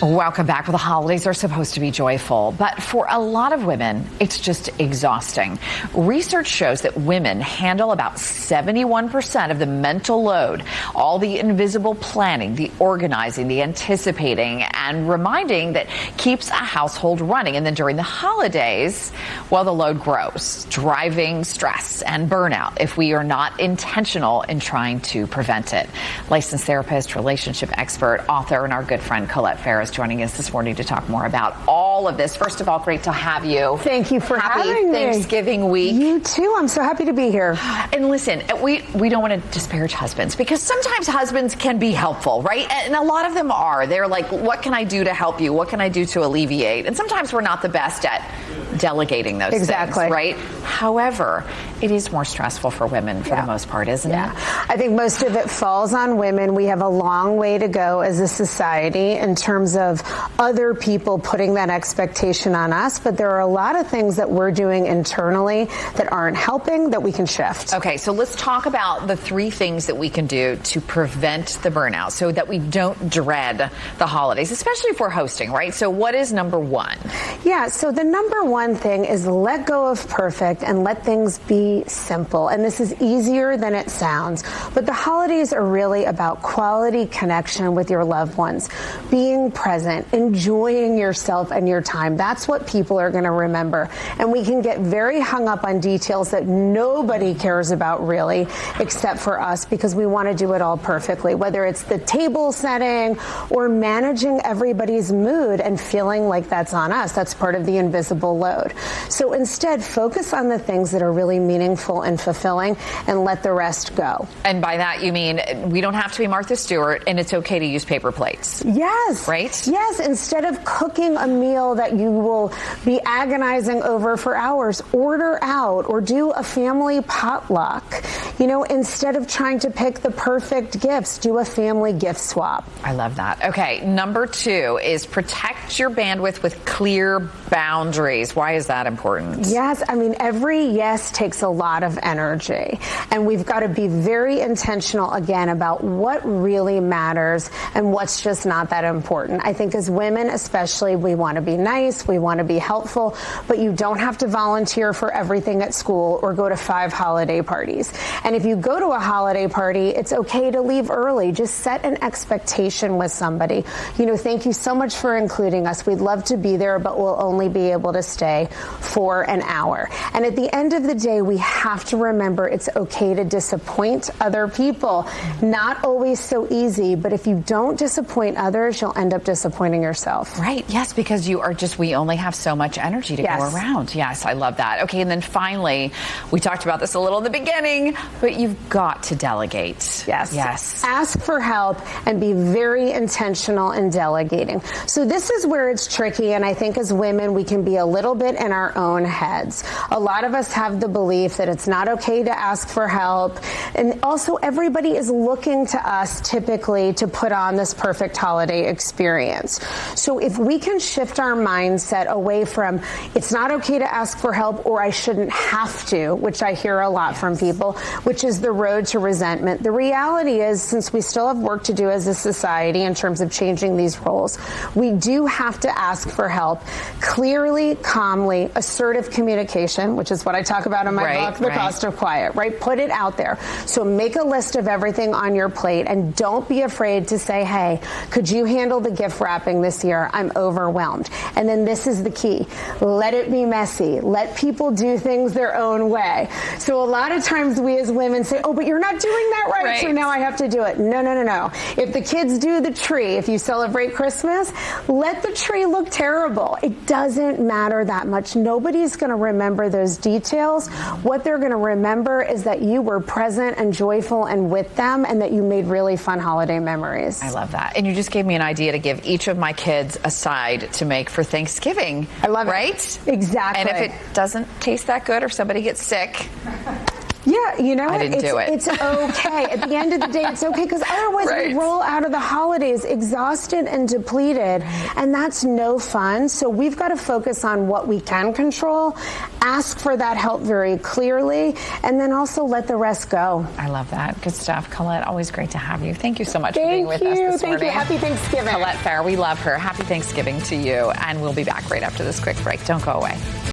Welcome back. Well, the holidays are supposed to be joyful, but for a lot of women, it's just exhausting. Research shows that women handle about 71% of the mental load, all the invisible planning, the organizing, the anticipating, and reminding that keeps a household running. And then during the holidays, well, the load grows, driving stress and burnout if we are not intentional in trying to prevent it. Licensed therapist, relationship expert, author, and our good friend Colette Fehr is joining us this morning to talk more about all of this. First of all, great to have you. Thank you for having me. Happy Thanksgiving week. You too. I'm so happy to be here. And listen, we don't want to disparage husbands because sometimes husbands can be helpful, right? And a lot of them are. They're like, what can I do to help you? What can I do to alleviate? And sometimes we're not the best at delegating those things, right? However, it is more stressful for women for the most part, isn't it? I think most of it falls on women. We have a long way to go as a society in terms of other people putting that expectation on us, but there are a lot of things that we're doing internally that aren't helping that we can shift. Okay, so let's talk about the 3 things that we can do to prevent the burnout so that we don't dread the holidays, especially if we're hosting, right? So what is number 1? Yeah, so the number 1 thing is let go of perfect and let things be simple. And this is easier than it sounds, but the holidays are really about quality connection with your loved ones, being present, enjoying yourself and your time. That's what people are going to remember. And we can get very hung up on details that nobody cares about really, except for us, because we want to do it all perfectly, whether it's the table setting or managing everybody's mood and feeling like that's on us. That's part of the invisible load. So instead, focus on the things that are really meaningful and fulfilling and let the rest go. And by that, you mean we don't have to be Martha Stewart and it's okay to use paper plates. Yes. Right? Yes. Instead of cooking a meal that you will be agonizing over for hours, order out or do a family potluck. You know, instead of trying to pick the perfect gifts, do a family gift swap. I love that. Okay. Number 2 is protect your bandwidth with clear boundaries. Why is that important? Yes. I mean, every yes takes a lot of energy, and we've got to be very intentional again about what really matters and what's just not that important. I think as women especially, we want to be nice, we want to be helpful, but you don't have to volunteer for everything at school or go to 5 holiday parties. And if you go to a holiday party, it's okay to leave early. Just set an expectation with somebody. You know, thank you so much for including us. We'd love to be there, but we'll only be able to stay for an hour. And at the end of the day, we have to remember it's okay to disappoint other people. Not always so easy, but if you don't disappoint others, you'll end up disappointing yourself. Right. Yes, because we only have so much energy to go around. Yes, I love that. Okay, and then finally, we talked about this a little in the beginning, but you've got to delegate. Yes. Yes. Ask for help and be very intentional in delegating. So this is where it's tricky, and I think as women, we can be a little bit in our own heads. A lot of us have the belief that it's not okay to ask for help, and also everybody is looking to us typically to put on this perfect holiday experience. So if we can shift our mindset away from it's not okay to ask for help or I shouldn't have to, which I hear a lot from people, which is the road to resentment. The reality is, since we still have work to do as a society in terms of changing these roles, we do have to ask for help clearly, calmly, assertive communication, which is what I talk about in my book, The Cost of Quiet, right? Put it out there. So make a list of everything on your plate and don't be afraid to say, hey, could you handle the gift wrapping this year? I'm overwhelmed. And then this is the key. Let it be messy. Let people do things their own way. So a lot of times we as women say, oh, but you're not doing that right, so now I have to do it. No. If the kids do the tree, if you celebrate Christmas, let the tree look terrible. It doesn't matter that much. Nobody's going to remember those details. What they're going to remember is that you were present and joyful and with them, and that you made really fun holiday memories. I love that. And you just gave me an idea to give each of my kids a side to make for Thanksgiving. I love it. Right? Exactly. And if it doesn't taste that good or somebody gets sick, Yeah, you know, I didn't do it. It's okay. At the end of the day, it's okay, because otherwise we roll out of the holidays exhausted and depleted, and that's no fun. So we've got to focus on what we can control, ask for that help very clearly, and then also let the rest go. I love that. Good stuff. Colette, always great to have you. Thank you so much for being with us this morning. Thank you. Happy Thanksgiving. Colette Fehr, we love her. Happy Thanksgiving to you, and we'll be back right after this quick break. Don't go away.